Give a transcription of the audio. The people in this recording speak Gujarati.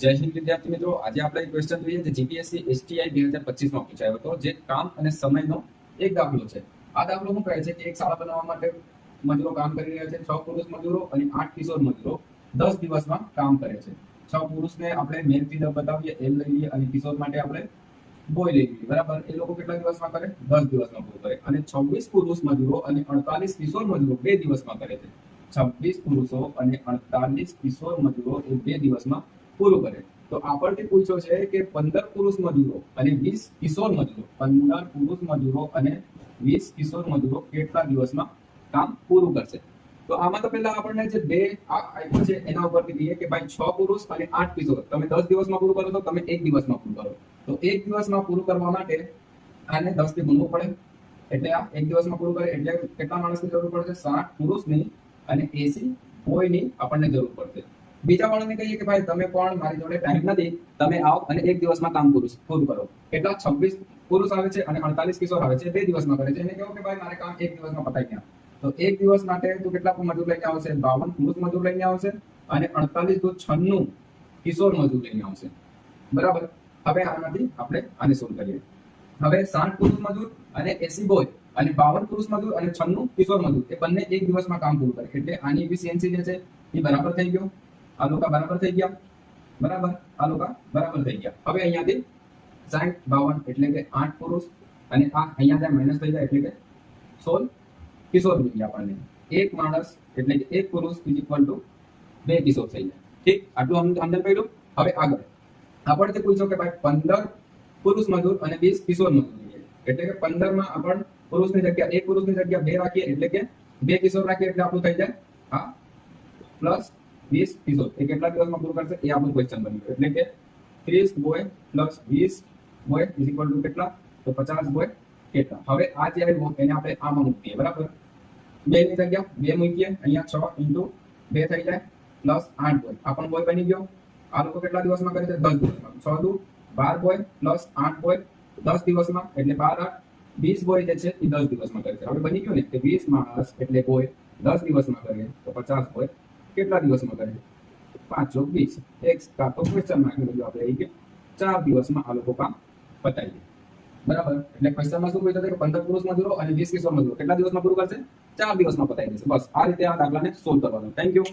જય હિન્દ વિદ્યાર્થી મિત્રો, આજે આપણે એક ક્વેશ્ચન જોઈએ જે જીપીએસસી એસટીઆઈ 2025 માં પૂછાયો હતો, જે કામ અને સમયનો એક દાખલો છે. આ દાખલો શું કહે છે કે એક શાળા બનાવવા માટે મજૂરો કામ કરી રહ્યા છે. 6 પુરુષ મજૂરો અને 8 કિશોર મજૂરો 10 દિવસમાં કામ કરે છે. 6 પુરુષને આપણે મેલ થી બતાવીએ, એલ લઈ લઈએ, અને કિશોર માટે આપણે બોય લઈ લઈએ, બરાબર. એ લોકો કેટલા દિવસમાં કરે? 10 દિવસમાં પૂરું કરે. અને 26 પુરુષ મજૂરો અને 48 કિશોર મજૂરો 2 દિવસમાં કરે છે. 26 પુરુષો અને 48 કિશોર મજૂરો એ 2 દિવસમાં પૂરું કરે. તો આપણને પૂછ્યો છે કે 15 પુરુષ મજૂરો અને 20 કિશોર મજૂરો, 15 પુરુષ મજૂરો અને 20 કિશોર મજૂરો કેટલા દિવસમાં કામ પૂરું કરશે? તો આમાં તો પહેલા આપણને જે બે આપ્યું છે એના ઉપરથી કહીએ કે ભાઈ 6 પુરુષ અને 8 કિશોર તમે 10 દિવસમાં પૂરું કરો તો તમે 1 દિવસમાં પૂરું કરો. તો 1 દિવસમાં પૂરું કરવા માટે આને 10 થી ગુણવું પડે. એટલે આ 1 દિવસમાં પૂરું કરે એટલે કેટલા માણસની જરૂર પડશે? 60 પુરુષની અને 80 બોયની આપણને જરૂર પડશે. બીજા વાળાને કહીએ કે ભાઈ તમે પણ મારી જોડે ટાઈમ નથી, તમે આવો અને 1 દિવસમાં કામ પૂરું કરો. એટલા 26 પુરુષ આવે છે અને 48 કિશોર આવે છે, 2 દિવસમાં કરે છે. એને કહો કે ભાઈ મારે કામ 1 દિવસમાં પતાવી દે. તો 1 દિવસ માટે તું કેટલા મજૂર લઈને આવશે? 52 પુરુષ મજૂર લઈને આવશે અને 48 તો 96 કિશોર મજૂર લઈને આવશે, બરાબર. હવે આમાંથી આપણે આને સોલ્વ કરીએ. હવે 60 પુરુષ મજૂર અને 80 બોય અને 52 પુરુષ મજૂર અને 96 કિશોર મજૂર એ બંને 1 દિવસમાં કામ પૂરું કરે. એટલે આની એફિશિયન્સી જે છે એ બરાબર થઈ ગયો. આ લોકો બરાબર થઈ ગયા, બરાબર. આ લોકો બરાબર થઈ ગયા. હવે અહીંયાથી 60 52 એટલે કે 8 પુરુષ અને આ અહીંયા માઇનસ થઈ જાય એટલે કે 16 કિશોર જોઈએ આપણને. એક માણસ એટલે કે એક પુરુષ ઇઝ ઇક્વલ ટુ 2 કિશોર થઈ જાય. ઠીક, આટલું સમજણ પડ્યું. હવે આગળ આપણને પૂછ્યો કે ભાઈ 15 પુરુષ મજૂર અને 20 કિશોર મજૂર જોઈએ. એટલે કે 15 માં આપણે પુરુષની જગ્યા એક પુરુષની જગ્યા 2 રાખીએ એટલે કે 2 કિશોર રાખીએ એટલે આપણું થઈ જાય હા પ્લસ 20 કિશોર. એ કેટલા દિવસમાં પૂરું કરશે? એ આપણું ક્વેશ્ચન બન્યું. એટલે કે 30 boy plus 20 boy is equal to કેટલા? તો 50 બોય કેટલા? હવે આ જે આવ્યું એને આપણે આમાં મૂકીએ, બરાબર. 2 ની જગ્યા 2 મૂકીએ, અહીંયા 6 × 2 થઈ જાય પ્લસ 8 બોય. આ પણ બોય બની ગયો. આ લોકો કેટલા દિવસમાં કરે છે? 10 દિવસમાં. 6 દુ 12 બોય પ્લસ 8 બોય 10 દિવસમાં. એટલે 12 8 20 બોય જે છે એ 10 દિવસમાં કરે છે. હવે બની ગયું ને કે 20 માણસ એટલે બોય 10 દિવસમાં કરે તો 50 બોય કેટલા દિવસમાં કરે? 5 × 20. એક તો ક્વેશ્ચન નાખી દીધું આપણે કે 4 દિવસમાં આ લોકો કામ પતાવી દે, બરાબર. એટલે ક્વેશ્ચનમાં શું પૂછ્યું છે કે 15 પુરુષ મજૂરો અને 20 કિશોર મજૂરો કેટલા દિવસમાં પૂરું કરશે? 4 દિવસમાં પતાવી દેશે. બસ આ રીતે આ દાખલાને સોલ્વ કરવાનો. Thank you.